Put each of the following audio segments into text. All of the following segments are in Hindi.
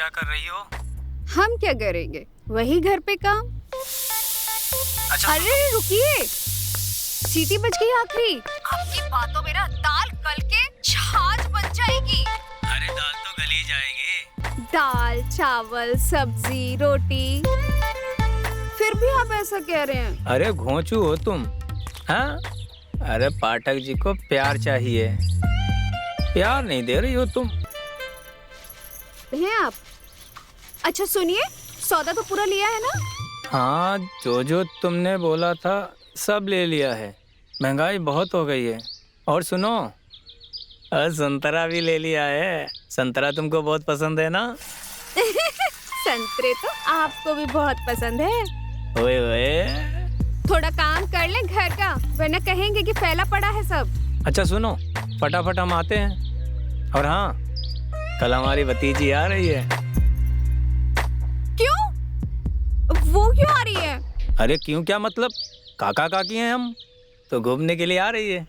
क्या कर रही हो? हम क्या करेंगे, वही घर पे काम। अच्छा अरे रुकिए, सीटी बज गई आखिरी। आपकी बातों में ना दाल गल के छाछ बन जाएगी। अरे दाल तो गली जाएगी। दाल चावल सब्जी रोटी, फिर भी आप ऐसा कह रहे हैं। अरे घोंचू हो तुम, हाँ? अरे पाठक जी को प्यार चाहिए, प्यार नहीं दे रही हो तुम। हैं आप? अच्छा सुनिए, सौदा तो पूरा लिया है ना? हाँ, जो जो तुमने बोला था सब ले लिया है। महंगाई बहुत हो गई है। और सुनो, संतरा भी ले लिया है। संतरा तुमको बहुत पसंद है ना? संतरे तो आपको भी बहुत पसंद है। ओए ओए। थोड़ा काम कर ले घर का, वरना कहेंगे कि फैला पड़ा है सब। अच्छा सुनो, फटाफट हम आते हैं। और हाँ, कल हमारी भतीजी आ रही है। क्यों? वो क्यों आ रही है? अरे क्यों क्या मतलब, काका काकी हैं हम, तो घूमने के लिए आ रही है।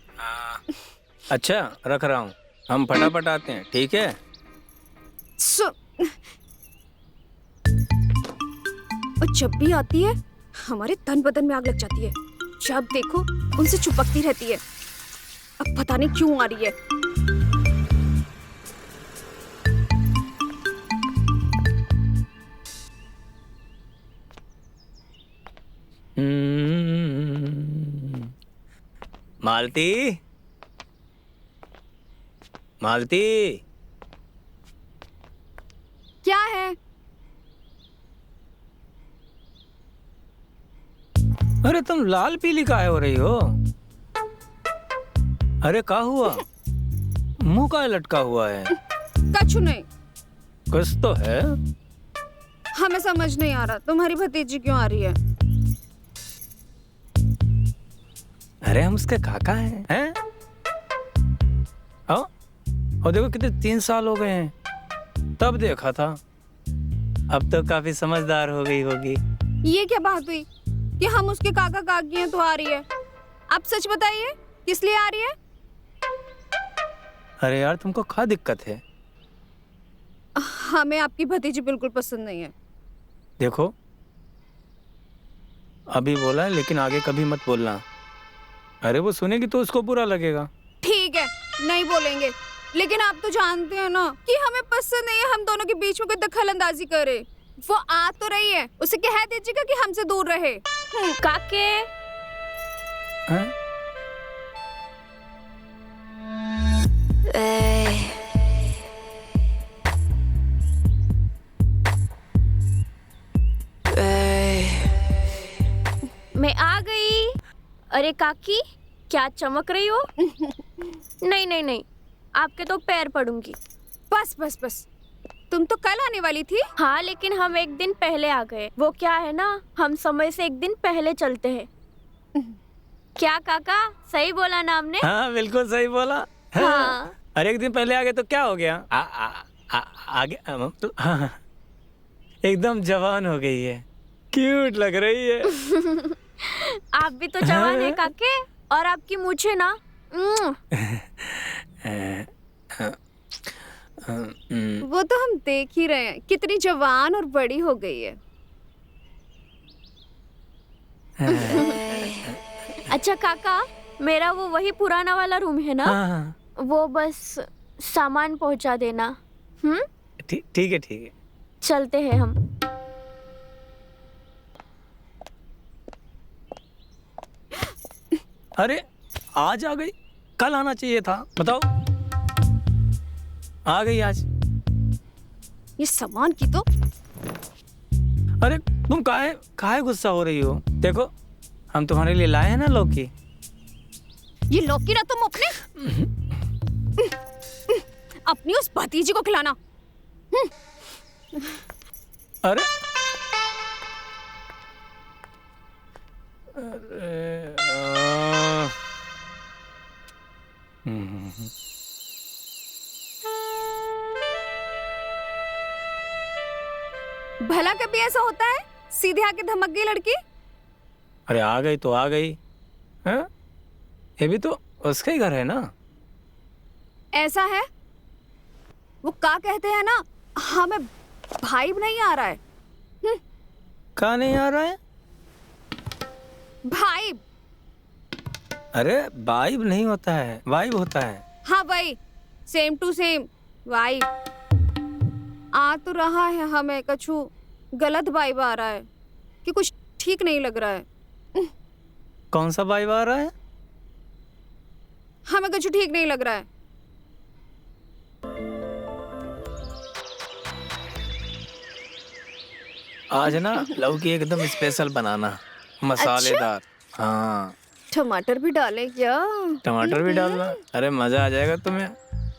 अच्छा रख रहा हूँ, हम फटाफट आते हैं, ठीक है? और जब भी आती है हमारे तन बदन में आग लग जाती है। जब देखो उनसे चिपकती रहती है। अब पता नहीं क्यों आ रही है। मालती, मालती। क्या है? अरे तुम लाल पीली काहे हो रही हो? अरे क्या हुआ, मुंह का लटका हुआ है? कछ नहीं। कुछ तो है। हमें समझ नहीं आ रहा तुम्हारी भतीजी क्यों आ रही है। अरे हम उसके काका हैं? हाँ? और देखो कितने 3 साल हो गए हैं, तब देखा था। अब तो काफी समझदार हो गई होगी। ये क्या बात हुई कि हम उसके काका काकी हैं तो आ रही है? आप सच बताइए, किस लिए आ रही है? अरे यार तुमको क्या दिक्कत है? हमें आपकी भतीजी बिल्कुल पसंद नहीं है। देखो, अभी बोला है लेकिन आगे कभी मत बोलना। अरे वो सुनेगी तो उसको बुरा लगेगा। ठीक है, नहीं बोलेंगे। लेकिन आप तो जानते हैं ना कि हमें पसंद नहीं है हम दोनों के बीच में कोई दखल अंदाजी करे। वो आ तो रही है, उसे कह दीजिएगा कि हमसे दूर रहे। काके। हैं? मैं आ गई। अरे काकी, क्या चमक रही हो? नहीं नहीं नहीं, आपके तो पैर पड़ूंगी। बस बस बस, तुम तो कल आने वाली थी। हाँ, लेकिन हम एक दिन पहले आ गए। वो क्या है ना, हम समय से एक दिन पहले चलते हैं। क्या काका, सही बोला ना हमने? हाँ बिल्कुल सही बोला। हाँ। अरे एक दिन पहले आ गए तो क्या हो गया? आगे तो हाँ, एकदम जवान हो गई है, क्यूट लग रही है। आप भी तो जवान है काके, और आपकी मूछें ना। वो तो हम देख ही रहे हैं कितनी जवान और बड़ी हो गई है। अच्छा काका, मेरा वो वही पुराना वाला रूम है ना? हाँ। वो बस सामान पहुंचा देना। ठीक है ठीक है। चलते हैं हम। अरे आज आ गई, कल आना चाहिए था। बताओ, आ गई आज। ये सामान की तो। अरे तुम काहे गुस्सा हो रही हो? देखो हम तुम्हारे लिए लाए हैं ना लौकी। ये लौकी ना तुम अपनी उस भतीजी को खिलाना। अरे भला कभी ऐसा होता है, सीधे आके धमक गई लड़की। अरे आ गई तो आ गई है? ये भी तो उसका ही घर है ना। ऐसा है, वो क्या कहते हैं ना, हमें भाइब नहीं आ रहा है। कहाँ नहीं आ रहा है? भाइब। अरे वाइब नहीं होता है, वाइब होता है। हाँ वही, सेम टू सेम वाइब। आ तो रहा है हमें कछु गलत वाइब आ रहा है कि कुछ ठीक नहीं लग रहा है। कौन सा वाइब आ रहा है? हमें कछु ठीक नहीं लग रहा है। आज ना लौकी एकदम स्पेशल बनाना, मसालेदार। हाँ, टमाटर भी डालें क्या? टमाटर भी डालना। अरे मजा आ जाएगा तुम्हें,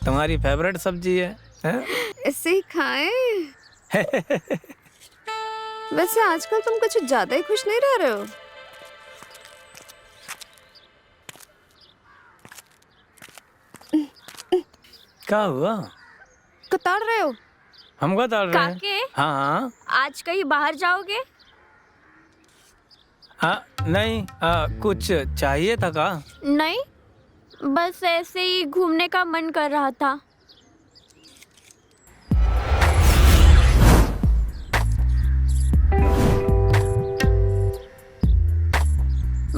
तुम्हारी फेवरेट सब्जी है, हैं? इससे ही खाएं। वैसे आजकल तुम कुछ ज्यादा ही खुश नहीं रह रहे हो। क्या हुआ? कतार रहे हो? हमको डाल रहे हैं। काके हाँ हाँ आज कहीं बाहर जाओगे? हाँ, नहीं कुछ चाहिए था का? नहीं, बस ऐसे ही घूमने का मन कर रहा था।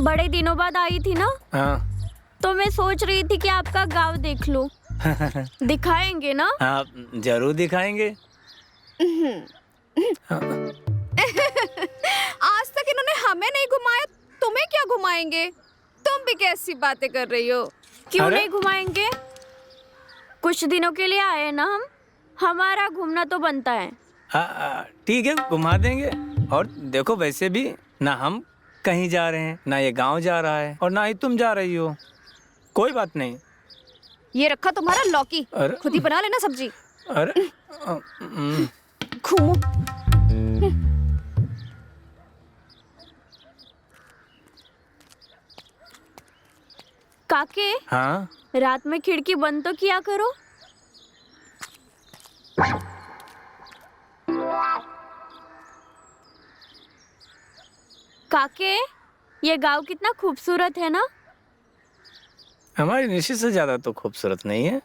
बड़े दिनों बाद आई थी ना, हाँ तो मैं सोच रही थी कि आपका गांव देख लूं। दिखाएंगे ना? हाँ जरूर दिखाएंगे। आज तक इन्होंने हमें नहीं घुमाया, तुम्हें क्या घुमाएंगे? तुम भी कैसी बातें कर रही हो? क्यों अरे? नहीं घुमाएंगे? कुछ दिनों के लिए आए ना हम, हमारा घूमना तो बनता है। ठीक है, घुमा देंगे। और देखो, वैसे भी ना हम कहीं जा रहे हैं, ना ये गांव जा रहा है, और ना ही तुम जा रही हो। कोई बात नहीं। ये रखा तुम्हारा लौकी, अरे? खुद ही बना लेना सब्जी। अरे घूमो। काके, हाँ रात में खिड़की बंद तो किया करो। काके, ये गांव कितना खूबसूरत है ना? हमारी निशी से ज्यादा तो खूबसूरत नहीं है।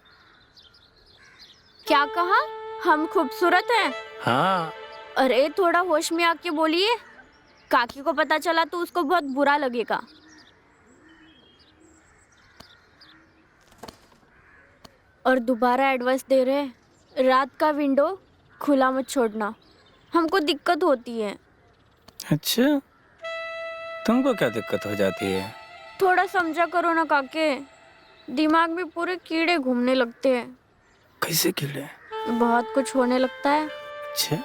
क्या कहा? हम खूबसूरत हैं? हाँ, अरे थोड़ा होश में आके बोलिए, काकी को पता चला तो उसको बहुत बुरा लगेगा। और दोबारा एडवाइस दे रहे हैं, रात का विंडो खुला मत छोड़ना, हमको दिक्कत होती है। अच्छा, तुमको क्या दिक्कत हो जाती है? थोड़ा समझा करो ना काके, दिमाग में पूरे कीड़े घूमने लगते हैं, कैसे कीड़े? बहुत कुछ होने लगता है। अच्छा,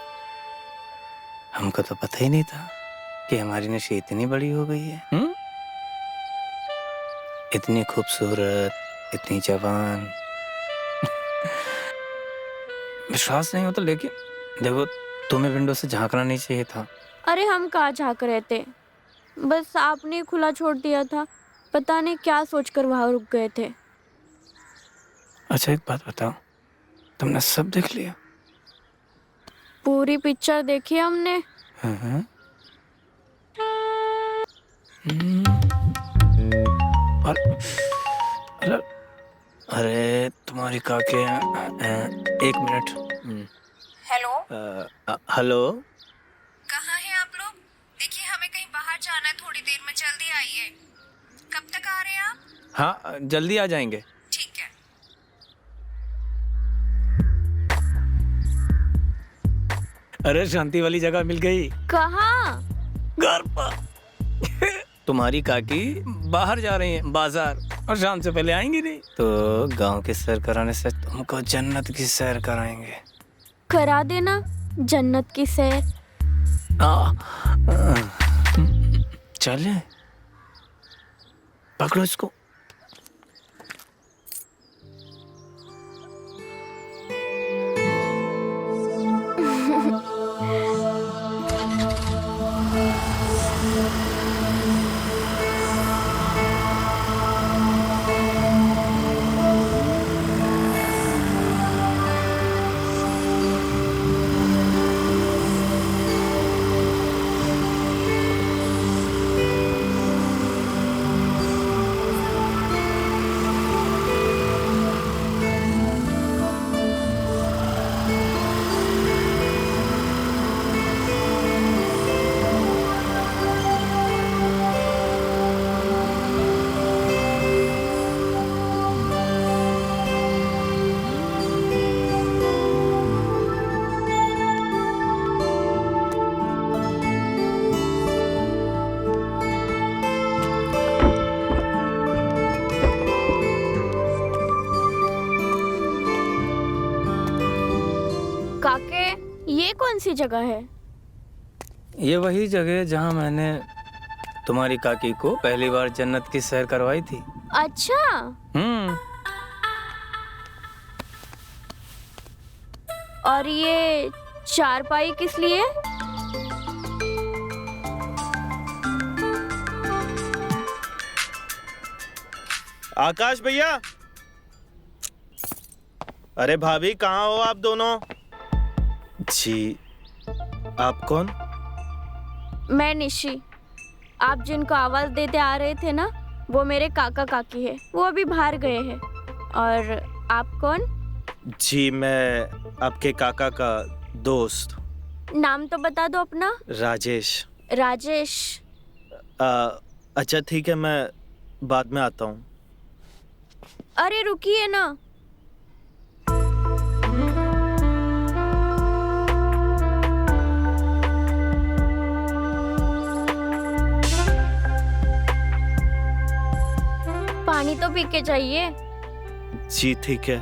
हमको तो पता ही नहीं था कि हमारी नशी इतनी बड़ी हो गई है। इतनी खूबसूरत, इतनी जवान। विश्वास नहीं होता, लेकिन देखो, तुम्हें विंडो से झांकना नहीं चाहिए था। अरे हम कहाँ झाँक रहे थे, बस आपने खुला छोड़ दिया था, पता नहीं क्या सोचकर वहां रुक गए थे। अच्छा, एक बात बताओ, तुमने सब देख लिया? पूरी पिक्चर देखी हमने। हाँ। और अरे, अरे तुम्हारी काके, एक मिनट। Hello, hello. कहाँ हैं आप लोग? देखिए, हमें कहीं बाहर जाना है, थोड़ी देर में, जल्दी आइए। कब तक आ रहे हैं आप? हाँ, जल्दी आ जाएंगे। ठीक है। अरे शांति वाली जगह मिल गई। कहाँ? घर पर। तुम्हारी काकी बाहर जा रही हैं, बाजार, और शाम से पहले आएंगी नहीं। तो गांव की सैर कराने से तुमको जन्नत की सैर कराएंगे। करा देना जन्नत की सैर। चले, पकड़ो इसको। सी जगह है? ये वही जगह है जहाँ मैंने तुम्हारी काकी को पहली बार जन्नत की सैर करवाई थी। अच्छा। और ये चारपाई किस लिए? आकाश भैया, अरे भाभी कहाँ हो आप दोनों? जी, आप कौन? मैं निशी। आप जिनको आवाज देते आ रहे थे ना, वो मेरे काका काकी है। वो अभी बाहर गए हैं। और आप कौन? जी, मैं आपके काका का दोस्त। नाम तो बता दो अपना। राजेश। राजेश। अच्छा ठीक है, मैं बाद में आता हूँ। अरे रुकिए ना। पानी तो पी के जाइए। जी ठीक है।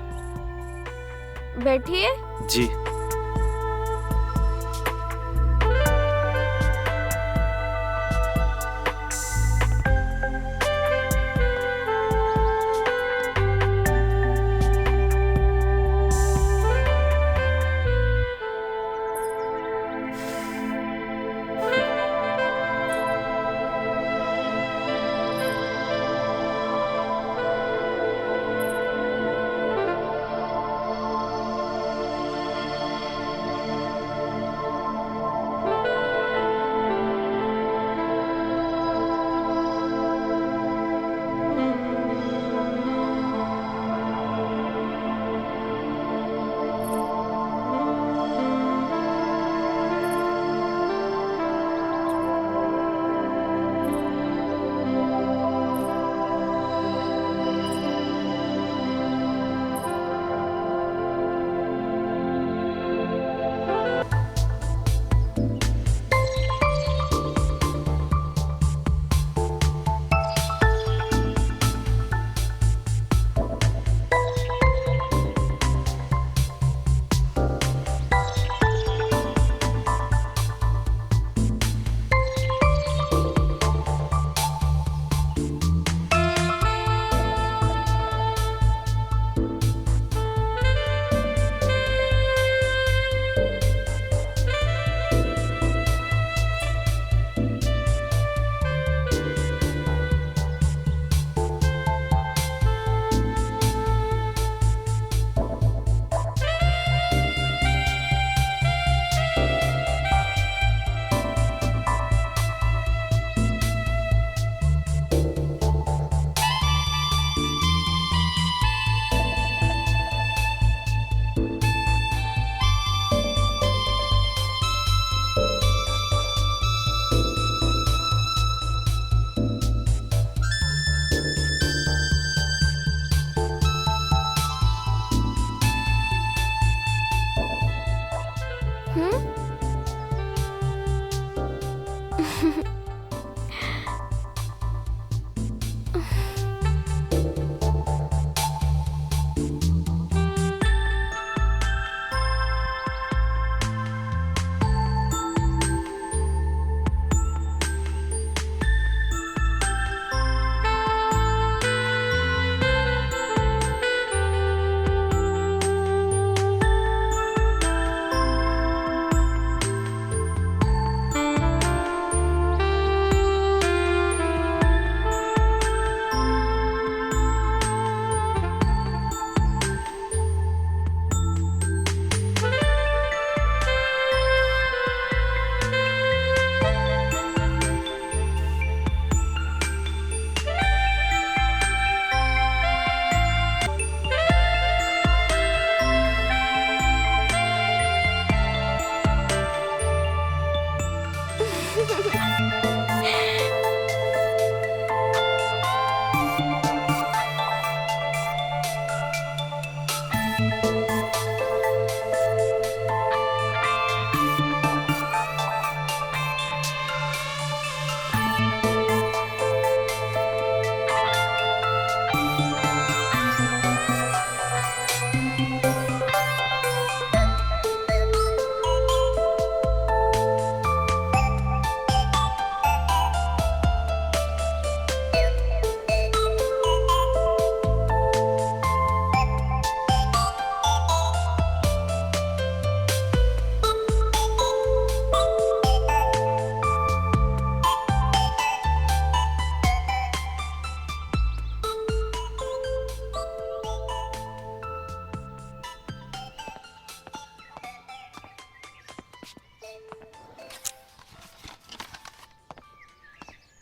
बैठिए। जी।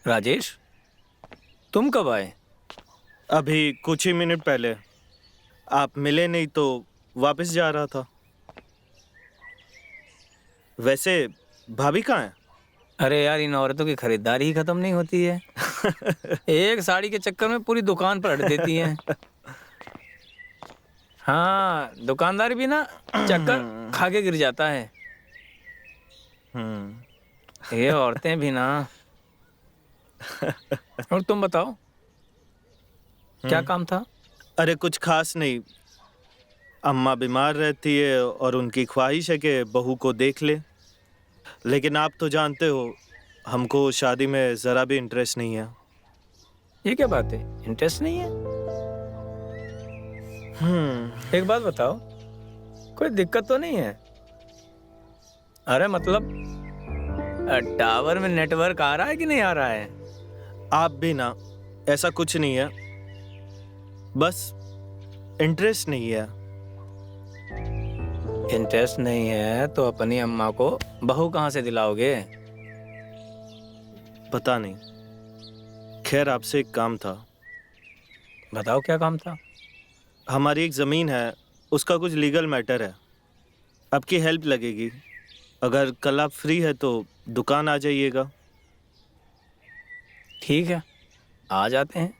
राजेश, तुम कब आए? अभी कुछ ही मिनट पहले। आप मिले नहीं तो वापस जा रहा था। वैसे भाभी कहाँ है? अरे यार, इन औरतों की खरीदारी ही खत्म नहीं होती है। एक साड़ी के चक्कर में पूरी दुकान पर अड़ देती हैं। हाँ, दुकानदार भी ना चक्कर खा के गिर जाता है। ये औरतें भी ना। और तुम बताओ, क्या काम था? अरे कुछ खास नहीं। अम्मा बीमार रहती है और उनकी ख्वाहिश है कि बहू को देख ले। लेकिन आप तो जानते हो, हमको शादी में ज़रा भी इंटरेस्ट नहीं है। ये क्या बात है, इंटरेस्ट नहीं है? एक बात बताओ, कोई दिक्कत तो नहीं है? अरे मतलब टावर में नेटवर्क आ रहा है कि नहीं आ रहा है? आप भी ना, ऐसा कुछ नहीं है, बस इंटरेस्ट नहीं है। इंटरेस्ट नहीं है तो अपनी अम्मा को बहू कहाँ से दिलाओगे? पता नहीं। खैर, आपसे एक काम था। बताओ, क्या काम था? हमारी एक ज़मीन है, उसका कुछ लीगल मैटर है। आपकी हेल्प लगेगी। अगर कल आप फ्री है तो दुकान आ जाइएगा। ठीक है, आ जाते हैं।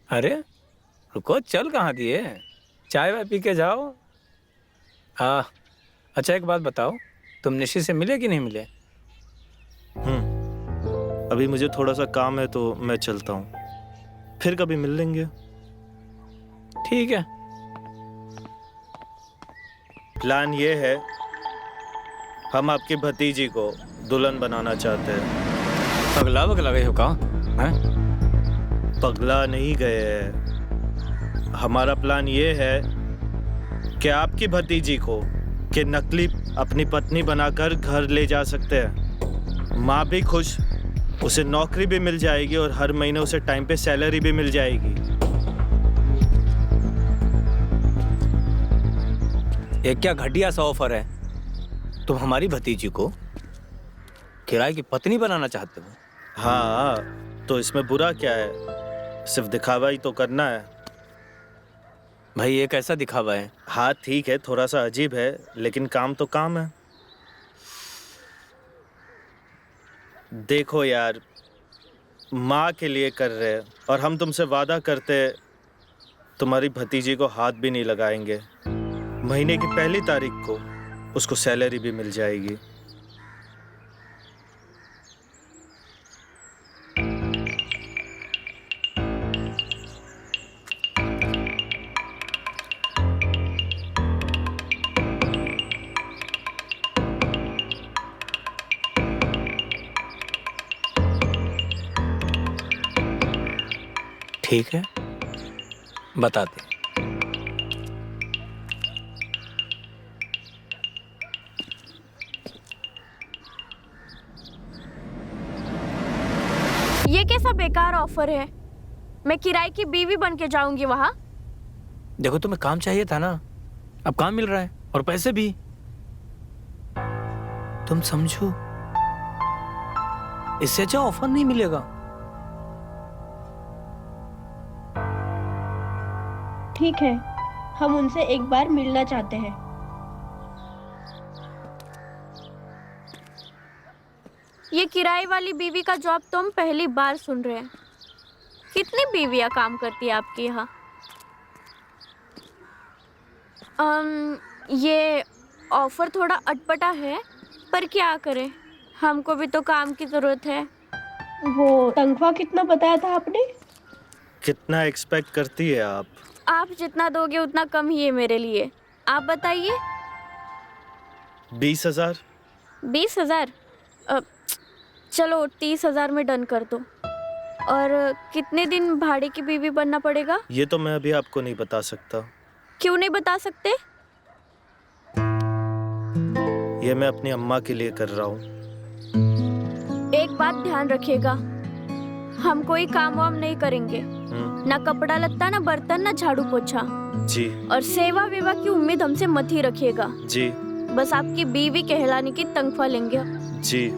अरे रुको, चल कहाँ दिए? चाय वाय पी के जाओ। अच्छा एक बात बताओ, तुम निशी से मिले कि नहीं मिले? अभी मुझे थोड़ा सा काम है तो मैं चलता हूँ, फिर कभी मिल लेंगे। ठीक है। प्लान ये है, हम आपकी भतीजी को दुल्हन बनाना चाहते हैं। पगला पगला गए हो का? हैं? पगला नहीं गए हैं। हमारा प्लान ये है कि आपकी भतीजी को कि नकली अपनी पत्नी बनाकर घर ले जा सकते हैं। माँ भी खुश, उसे नौकरी भी मिल जाएगी और हर महीने उसे टाइम पे सैलरी भी मिल जाएगी। ये क्या घटिया सा ऑफर है? तुम हमारी भतीजी को किराए की पत्नी बनाना चाहते हो? हाँ, तो इसमें बुरा क्या है? सिर्फ दिखावा ही तो करना है। भाई ये कैसा दिखावा है? हाँ ठीक है, थोड़ा सा अजीब है, लेकिन काम तो काम है। देखो यार, माँ के लिए कर रहे हैं और हम तुमसे वादा करते तुम्हारी भतीजी को हाथ भी नहीं लगाएंगे। महीने की पहली तारीख को उसको सैलरी भी मिल जाएगी। ठीक है, बताते। ये कैसा बेकार ऑफर है? मैं किराए की बीवी बन के जाऊंगी वहां? देखो, तुम्हें काम चाहिए था ना, अब काम मिल रहा है और पैसे भी। तुम समझो, इससे अच्छा ऑफर नहीं मिलेगा। ठीक है, हम उनसे एक बार मिलना चाहते हैं। ये किराए वाली बीवी का जॉब तो हम पहली बार सुन रहे हैं। कितनी बीवियां काम करती है आपके यहाँ? ये ऑफर थोड़ा अटपटा है, पर क्या करें, हमको भी तो काम की जरूरत है। वो तनख्वाह कितना बताया था आपने? कितना एक्सपेक्ट करती है आप? आप जितना दोगे उतना कम ही है मेरे लिए। आप बताइए। 20,000। 20,000? चलो 30,000 में डन कर दो। और कितने दिन भाड़े की बीवी बनना पड़ेगा? ये तो मैं अभी आपको नहीं बता सकता। क्यों नहीं बता सकते? ये मैं अपनी अम्मा के लिए कर रहा हूँ। एक बात ध्यान रखिएगा, हम कोई काम वाम नहीं करेंगे, ना कपड़ा लत्ता, ना बर्तन, ना झाड़ू पोछा। जी। और सेवा वेवा की उम्मीद हमसे मत ही रखिएगा। जी। बस आपकी बीवी कहलाने की तनख्वाह लेंगे। जी।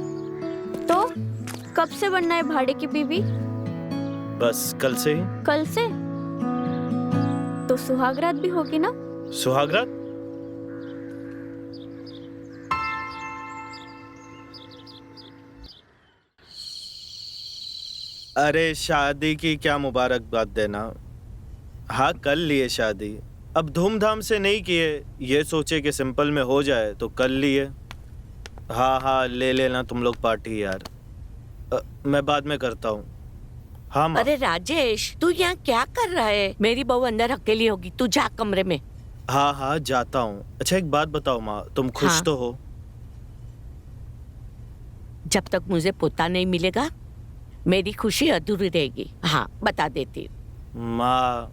तो कब से बनना है भाड़े की बीवी? बस कल से ही। कल से? तो सुहागरात भी होगी ना? सुहागरात? अरे शादी की क्या मुबारकबाद देना। हाँ कर लिए शादी, अब धूमधाम से नहीं किए, ये सोचे कि सिंपल में हो जाए तो कर लिए। हाँ हाँ ले लेना तुम लोग पार्टी यार। मैं बाद में करता हूँ। हाँ माँ। अरे राजेश, तू यहाँ क्या कर रहा है? मेरी बहू अंदर अकेली होगी, तू जा कमरे में। हाँ हाँ जाता हूँ। अच्छा एक बात बताओ माँ, तुम खुश हाँ। तो हो? जब तक मुझे पोता नहीं मिलेगा मेरी खुशी अधूरी रहेगी। हाँ बता देती हूँ। माँ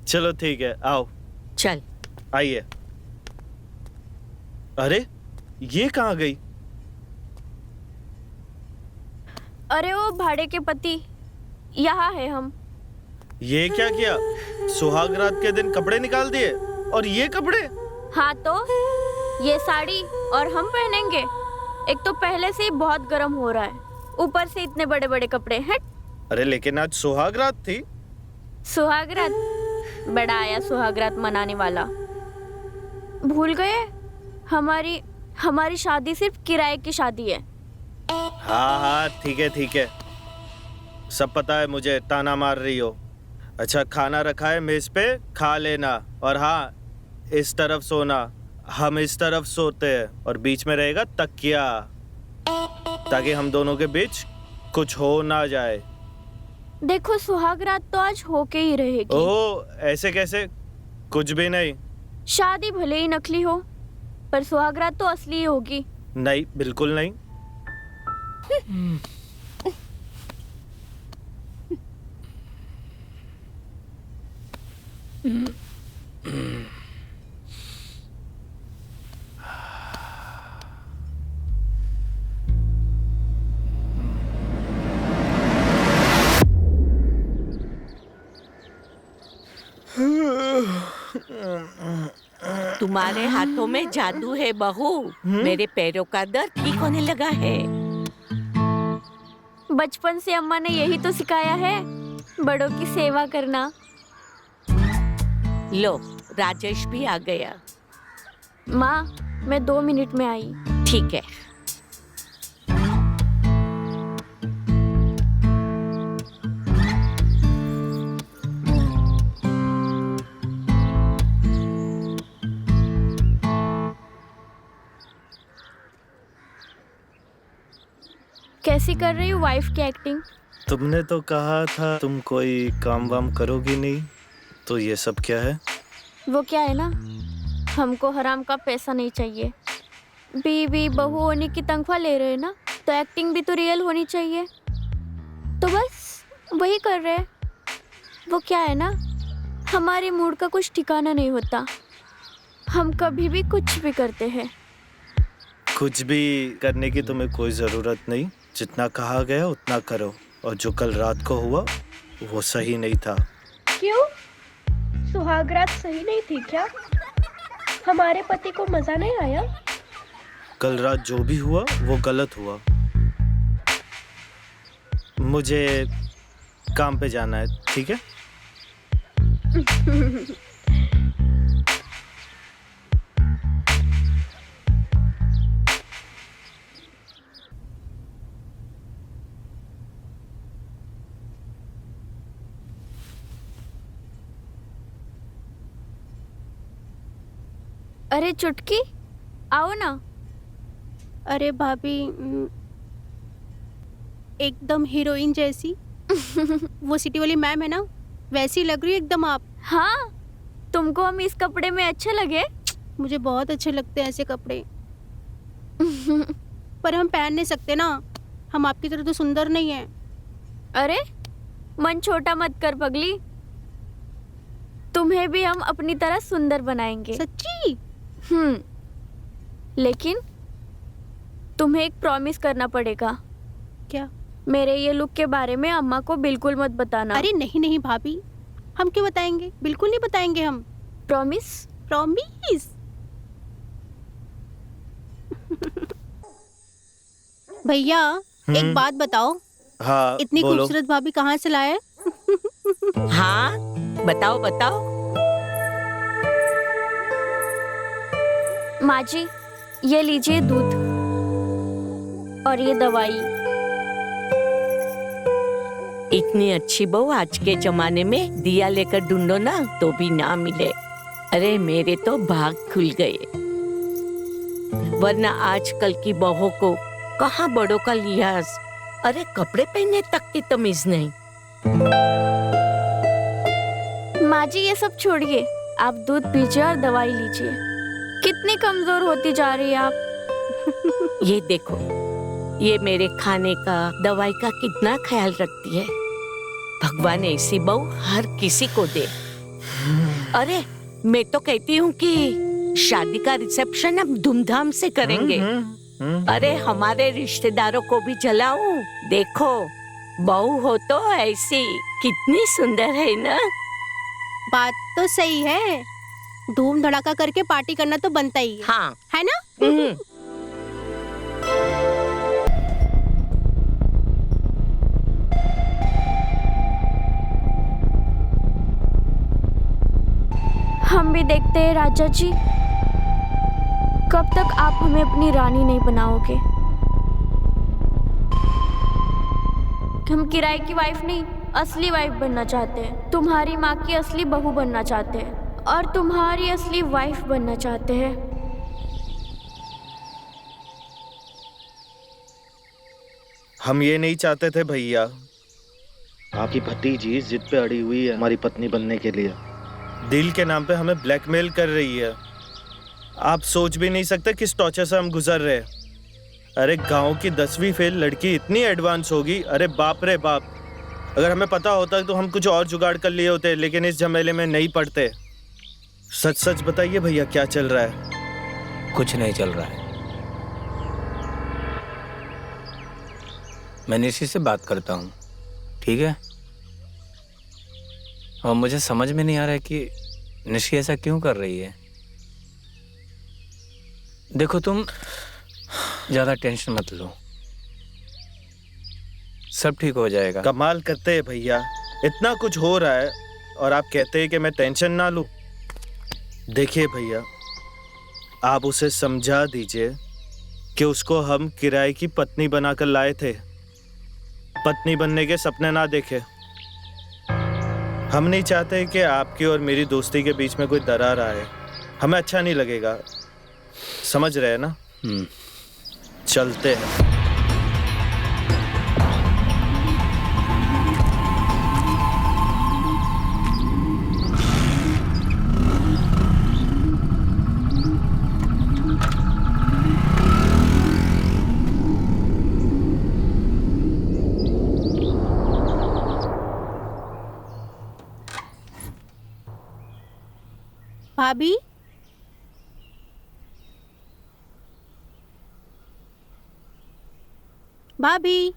चलो ठीक है, आओ चल। आइए। अरे ये कहाँ गई? अरे वो भाड़े के पति, यहाँ है हम। ये क्या किया? सुहागरात के दिन कपड़े निकाल दिए, और ये कपड़े? हाँ तो ये साड़ी और हम पहनेंगे। एक तो पहले से ही बहुत गर्म हो रहा है, ऊपर से इतने बड़े बड़े कपड़े हैं। अरे लेकिन आज सुहागरात थी। सुहागरात? बड़ा आया सुहागरात मनाने वाला। भूल गए? हमारी शादी सिर्फ किराए की शादी है। हाँ हाँ ठीक है, सब पता है मुझे, ताना मार रही हो। अच्छा खाना रखा है मेज पे, खा लेना। और हाँ इस तरफ सोना, हम इस तरफ सोते हैं, और बीच में रहेगा तकिया, ताकि हम दोनों के बीच कुछ हो ना जाए। देखो सुहागरात तो आज होके ही रहेगी। ओह ऐसे कैसे? कुछ भी नहीं। शादी भले ही नकली हो, पर सुहागरात तो असली ही होगी। नहीं बिल्कुल नहीं। तुम्हारे हाथों में जादू है बहू। मेरे पैरों का दर्द ठीक होने लगा है। बचपन से अम्मा ने यही तो सिखाया है, बड़ों की सेवा करना। लो राजेश भी आ गया। माँ मैं 2 मिनट में आई। ठीक है। कैसी कर रही हूँ वाइफ की एक्टिंग? तुमने तो कहा था तुम कोई काम वाम करोगी नहीं, तो ये सब क्या है? वो क्या है ना, हमको हराम का पैसा नहीं चाहिए। बीवी बहू होने की तनख्वाह ले रहे हैं ना, तो एक्टिंग भी तो रियल होनी चाहिए। तो बस वही कर रहे हैं। वो क्या है ना, हमारे मूड का कुछ ठिकाना नहीं होता, हम कभी भी कुछ भी करते हैं। कुछ भी करने की तुम्हें कोई जरूरत नहीं, जितना कहा गया उतना करो। और जो कल रात को हुआ वो सही नहीं था। क्यों? सुहागरात सही नहीं थी क्या? हमारे पति को मजा नहीं आया? कल रात जो भी हुआ वो गलत हुआ। मुझे काम पे जाना है, ठीक है? अरे चुटकी आओ ना। अरे भाभी, एकदम हीरोइन जैसी। वो सिटी वाली मैम है ना, वैसी लग रही है एकदम आप। हाँ, तुमको हम इस कपड़े में अच्छे लगे? मुझे बहुत अच्छे लगते हैं ऐसे कपड़े। पर हम पहन नहीं सकते ना, हम आपकी तरह तो सुंदर नहीं है। अरे मन छोटा मत कर पगली, तुम्हें भी हम अपनी तरह सुंदर बनाएंगे। सच्ची? लेकिन तुम्हें एक प्रॉमिस करना पड़ेगा। क्या? मेरे ये लुक के बारे में अम्मा को बिल्कुल मत बताना। अरे नहीं नहीं भाभी, हम क्यों बताएंगे, बिल्कुल नहीं बताएंगे हम। प्रॉमिस? प्रॉमिस। भैया एक बात बताओ, हाँ इतनी बोलो। खूबसूरत भाभी कहाँ से लाए? हाँ बताओ बताओ। माँ जी, ये लीजिए दूध और ये दवाई। इतनी अच्छी बहू आज के जमाने में दिया लेकर ढूंढो ना तो भी ना मिले। अरे मेरे तो भाग खुल गए, वरना आजकल की बहू को कहाँ बड़ों का लिहाज, अरे कपड़े पहनने तक की तमीज नहीं। माँ जी ये सब छोड़िए, आप दूध पीजिए और दवाई लीजिए। कितनी कमजोर होती जा रही है आप। ये देखो, ये मेरे खाने का दवाई का कितना ख्याल रखती है। भगवान ऐसी बहू हर किसी को दे। अरे मैं तो कहती हूँ कि शादी का रिसेप्शन हम धूमधाम से करेंगे। अरे हमारे रिश्तेदारों को भी जलाऊं। देखो बहू हो तो ऐसी कितनी सुंदर है ना। बात तो सही है, धूम धड़ाका करके पार्टी करना तो बनता ही हाँ है ना? हम भी देखते हैं राजा जी, कब तक आप हमें अपनी रानी नहीं बनाओगे। हम किराए की वाइफ नहीं, असली वाइफ बनना चाहते हैं। तुम्हारी माँ की असली बहू बनना चाहते हैं और तुम्हारी असली वाइफ बनना चाहते हैं। हम ये नहीं चाहते थे भैया। आपकी भतीजी जिद पे अड़ी हुई है हमारी पत्नी बनने के लिए। दिल के नाम पे हमें ब्लैकमेल कर रही है। आप सोच भी नहीं सकते किस टॉर्चर से हम गुजर रहे हैं। अरे गांव की 10वीं फेल लड़की इतनी एडवांस होगी, अरे बाप रे बाप। अगर हमें पता होता तो हम कुछ और जुगाड़ कर लिए होते, लेकिन इस झमेले में नहीं पड़ते। सच सच बताइए भैया, क्या चल रहा है? कुछ नहीं चल रहा है। मैं निशी से बात करता हूँ, ठीक है? और मुझे समझ में नहीं आ रहा है कि निशी ऐसा क्यों कर रही है। देखो तुम ज्यादा टेंशन मत लो, सब ठीक हो जाएगा। कमाल करते हैं भैया, इतना कुछ हो रहा है और आप कहते हैं कि मैं टेंशन ना लूं। देखिए भैया, आप उसे समझा दीजिए कि उसको हम किराए की पत्नी बनाकर लाए थे। पत्नी बनने के सपने ना देखे। हम नहीं चाहते कि आपकी और मेरी दोस्ती के बीच में कोई दरार आए, हमें अच्छा नहीं लगेगा। समझ रहे हैं ना? चलते हैं। भाभी, भाभी,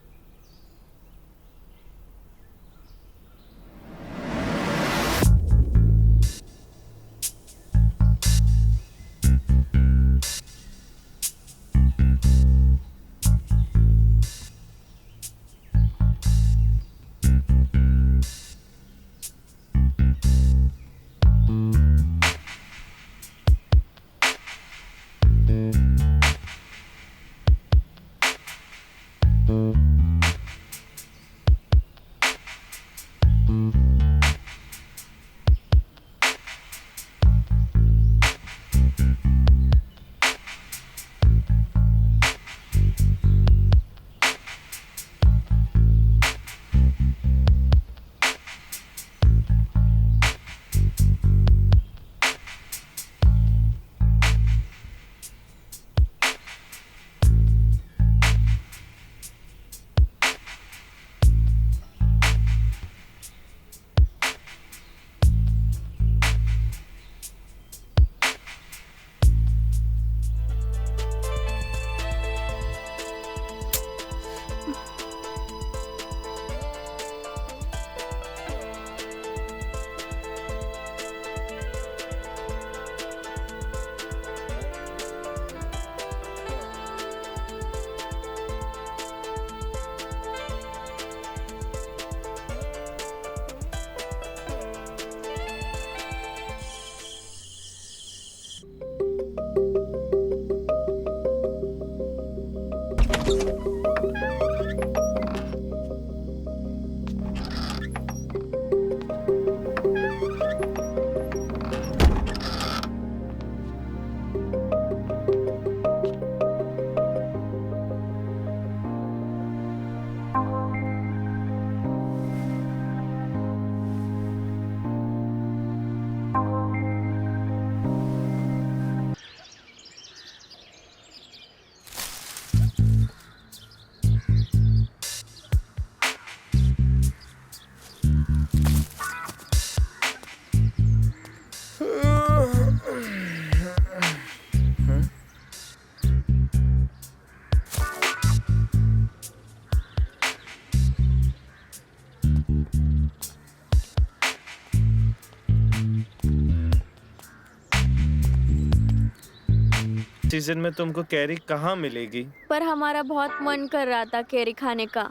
सीजन में तुमको कैरी कहाँ मिलेगी? पर हमारा बहुत मन कर रहा था कैरी खाने का।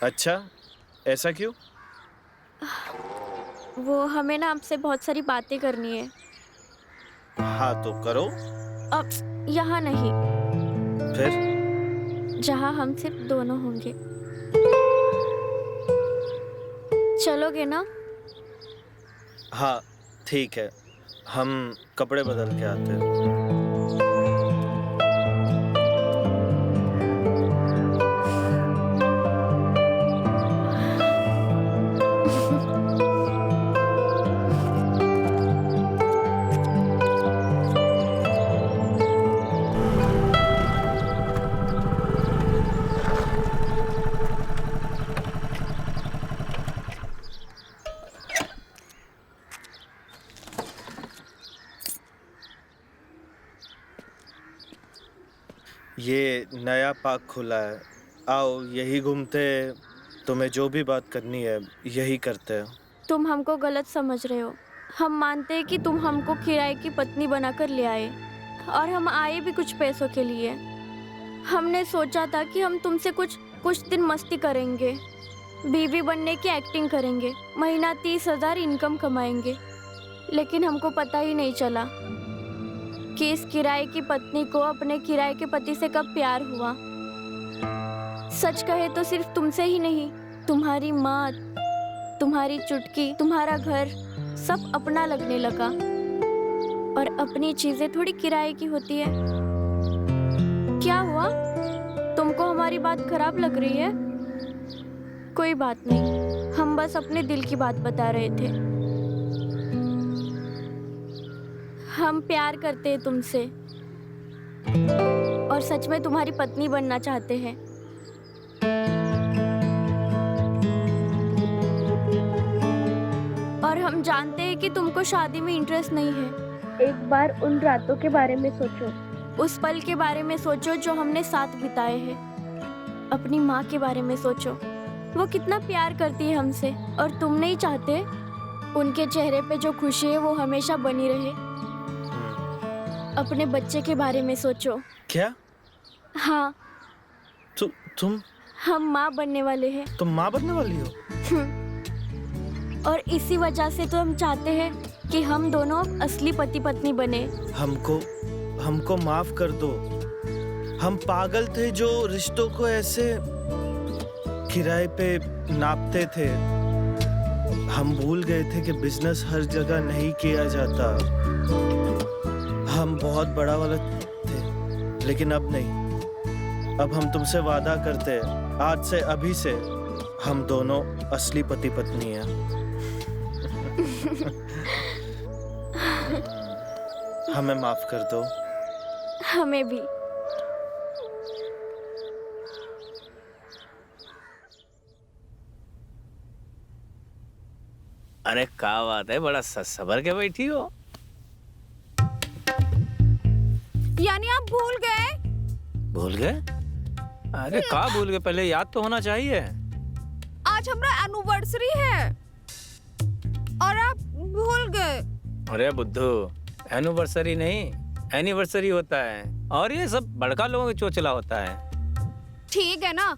अच्छा, ऐसा क्यों? वो हमें ना आपसे बहुत सारी बातें करनी है। हाँ तो करो। अब यहाँ नहीं, फिर? जहाँ हम सिर्फ दोनों होंगे। चलोगे ना? हाँ ठीक है, हम कपड़े बदल के आते हैं। ये नया पार्क खुला है, आओ यही घूमते, तुम्हें जो भी बात करनी है यही करते हैं। तुम हमको गलत समझ रहे हो। हम मानते हैं कि तुम हमको किराए की पत्नी बनाकर ले आए, और हम आए भी कुछ पैसों के लिए। हमने सोचा था कि हम तुमसे कुछ दिन मस्ती करेंगे, बीवी बनने की एक्टिंग करेंगे, महीना 30,000 इनकम कमाएंगे। लेकिन हमको पता ही नहीं चला कि इस किराए की पत्नी को अपने किराए के पति से कब प्यार हुआ। सच कहे तो सिर्फ तुमसे ही नहीं, तुम्हारी माँ, तुम्हारी चुटकी, तुम्हारा घर सब अपना लगने लगा। और अपनी चीजें थोड़ी किराए की होती है। क्या हुआ? तुमको हमारी बात खराब लग रही है? कोई बात नहीं, हम बस अपने दिल की बात बता रहे थे। हम प्यार करते हैं तुमसे, और सच में तुम्हारी पत्नी बनना चाहते हैं। और हम जानते हैं कि तुमको शादी में इंटरेस्ट नहीं है। एक बार उन रातों के बारे में सोचो, उस पल के बारे में सोचो जो हमने साथ बिताए हैं। अपनी माँ के बारे में सोचो, वो कितना प्यार करती है हमसे, और तुम नहीं चाहते उनके चेहरे पे जो खुशी है वो हमेशा बनी रहे। अपने बच्चे के बारे में सोचो। क्या? हाँ, तुम? हम माँ बनने वाले हैं। तुम माँ बनने वाली हो? और इसी वजह से तो हम चाहते हैं कि हम दोनों असली पति पत्नी बने। हमको माफ कर दो। हम पागल थे जो रिश्तों को ऐसे किराए पे नापते थे। हम भूल गए थे कि बिजनेस हर जगह नहीं किया जाता। हम बहुत बड़ा वाला थे, लेकिन अब नहीं। अब हम तुमसे वादा करते हैं, आज से, अभी से हम दोनों असली पति पत्नी हैं। हमें माफ कर दो। हमें भी। अरे क्या बात है, बड़ा सबर के बैठी हो। यानी आप भूल गए? भूल गए? अरे का भूल गए, पहले याद तो होना चाहिए। आज हमारा एनिवर्सरी है और आप भूल गए। अरे बुद्धू, एनिवर्सरी नहीं, एनिवर्सरी होता है, और ये सब बड़का लोगों की चोचला होता है। ठीक है ना,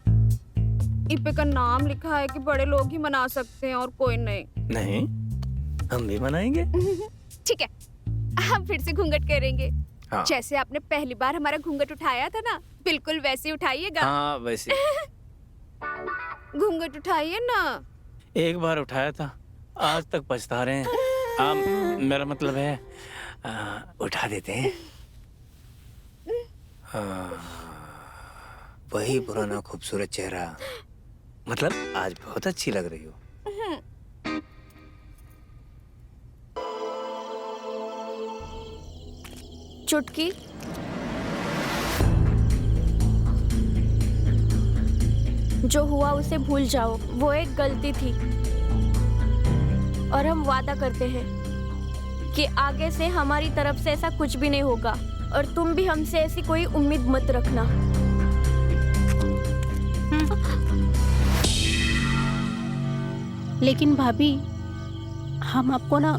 इपे का नाम लिखा है कि बड़े लोग ही मना सकते हैं और कोई नहीं। नहीं, हम भी मनाएंगे। ठीक है, हम फिर से घूंघट करेंगे। हाँ जैसे आपने पहली बार हमारा घूंघट उठाया था ना, बिल्कुल वैसे ही उठाइएगा। हाँ वैसे घूंघट उठाइए ना। एक बार उठाया था, आज तक पछता रहे हैं। मेरा मतलब है उठा देते हैं। वही पुराना खूबसूरत चेहरा, मतलब आज बहुत अच्छी लग रही हो। चुटकी। जो हुआ उसे भूल जाओ, वो एक गलती थी। और हम वादा करते हैं कि आगे से हमारी तरफ से ऐसा कुछ भी नहीं होगा, और तुम भी हमसे ऐसी कोई उम्मीद मत रखना। लेकिन भाभी, हम आपको ना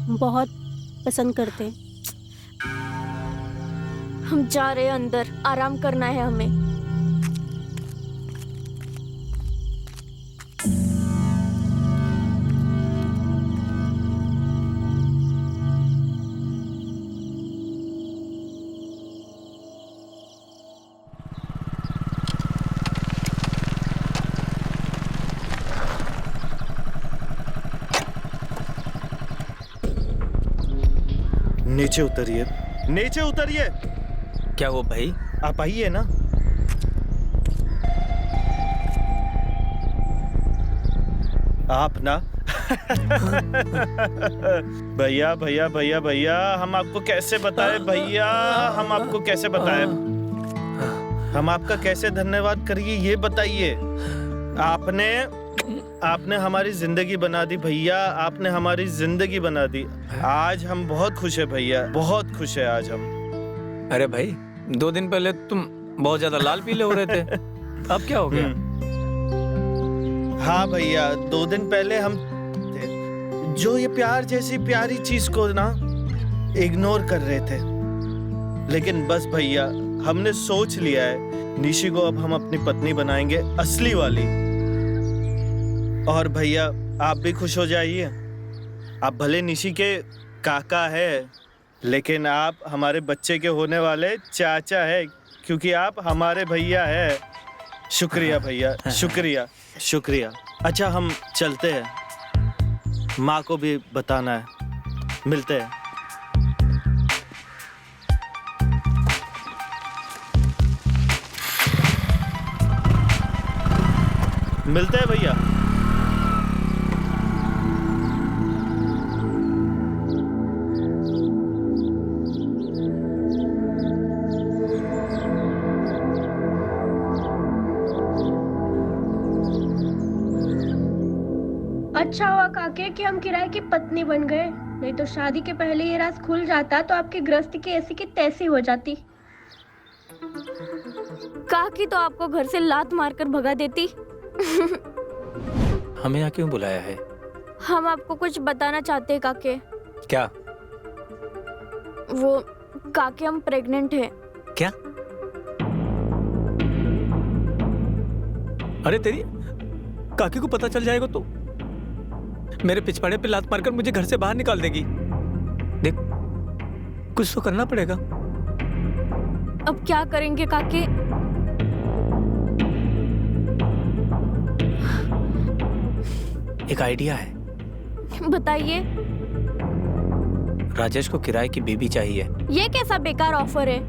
बहुत पसंद करते हैं। हम जा रहे हैं अंदर, आराम करना है हमें। नीचे उतरिए, नीचे उतरिए। क्या वो भाई? आप आइए ना। आप ना भैया भैया भैया भैया, हम आपको कैसे बताएं भैया, हम आपको कैसे बताएं, हम आपका कैसे धन्यवाद करिए ये बताइए। आपने हमारी जिंदगी बना दी भैया, आपने हमारी जिंदगी बना दी। आज हम बहुत खुश है भैया, बहुत खुश है आज हम। अरे भाई, 2 दिन पहले तुम बहुत ज्यादा लाल पीले हो रहे थे, अब क्या हो गया? हाँ भैया, 2 दिन पहले हम जो ये प्यार जैसी प्यारी चीज को ना इग्नोर कर रहे थे, लेकिन बस भैया हमने सोच लिया है निशी को अब हम अपनी पत्नी बनाएंगे, असली वाली। और भैया आप भी खुश हो जाइए। आप भले निशी के काका है, लेकिन आप हमारे बच्चे के होने वाले चाचा है, क्योंकि आप हमारे भैया है। शुक्रिया भैया, शुक्रिया शुक्रिया। अच्छा हम चलते हैं, माँ को भी बताना है। मिलते हैं। मिलते हैं भैया। अच्छा हुआ काके कि हम किराए की पत्नी बन गए, नहीं तो शादी के पहले ये राज खुल जाता तो आपकी गृहस्थी की ऐसी की तैसी हो जाती। काकी तो आपको घर से लात मारकर भगा देती। हमें यहाँ क्यों बुलाया है? हम आपको कुछ बताना चाहते हैं काके। क्या? वो काके, हम प्रेग्नेंट हैं। क्या? अरे तेरी काकी को पता चल जाएगा तो मेरे पिछवाड़े पे लात मारकर मुझे घर से बाहर निकाल देगी। देख, कुछ तो करना पड़ेगा। अब क्या करेंगे काके? एक आइडिया है। बताइए। राजेश को किराए की बीवी चाहिए। ये कैसा बेकार ऑफर है?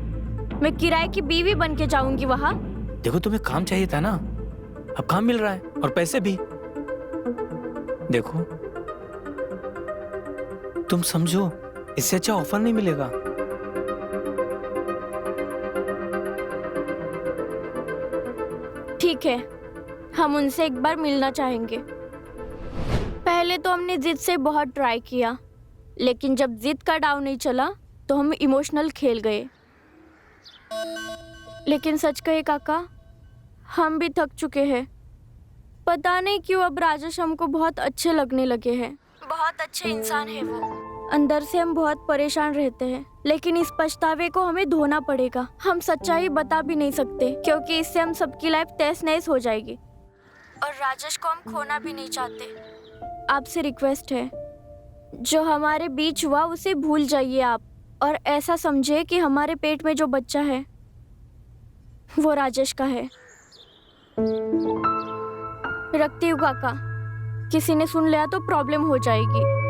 मैं किराए की बीवी बन के जाऊंगी वहाँ? देखो, तुम्हें काम चाहिए था ना, अब काम मिल रहा है और पैसे भी। देखो तुम समझो, इससे अच्छा ऑफर नहीं मिलेगा। ठीक है, हम उनसे एक बार मिलना चाहेंगे। पहले तो हमने जिद से बहुत ट्राई किया, लेकिन जब जिद का दांव नहीं चला तो हम इमोशनल खेल गए। लेकिन सच कहे काका, हम भी थक चुके हैं। पता नहीं क्यों अब राजेश हमको बहुत अच्छे लगने लगे हैं। बहुत अच्छे इंसान है वो। अंदर से हम बहुत परेशान रहते हैं, लेकिन इस पछतावे को हमें धोना पड़ेगा। हम सच्चाई बता भी नहीं सकते, क्योंकि इससे हम सबकी लाइफ तहस नहस हो जाएगी। और राजेश को हम खोना भी नहीं चाहते। आपसे रिक्वेस्ट है, जो हमारे बीच हुआ उसे भूल जाइए आप। और ऐसा समझे कि हमारे पेट में जो बच्चा है वो राजेश का है। रखती हूँ काका, किसी ने सुन लिया तो प्रॉब्लम हो जाएगी।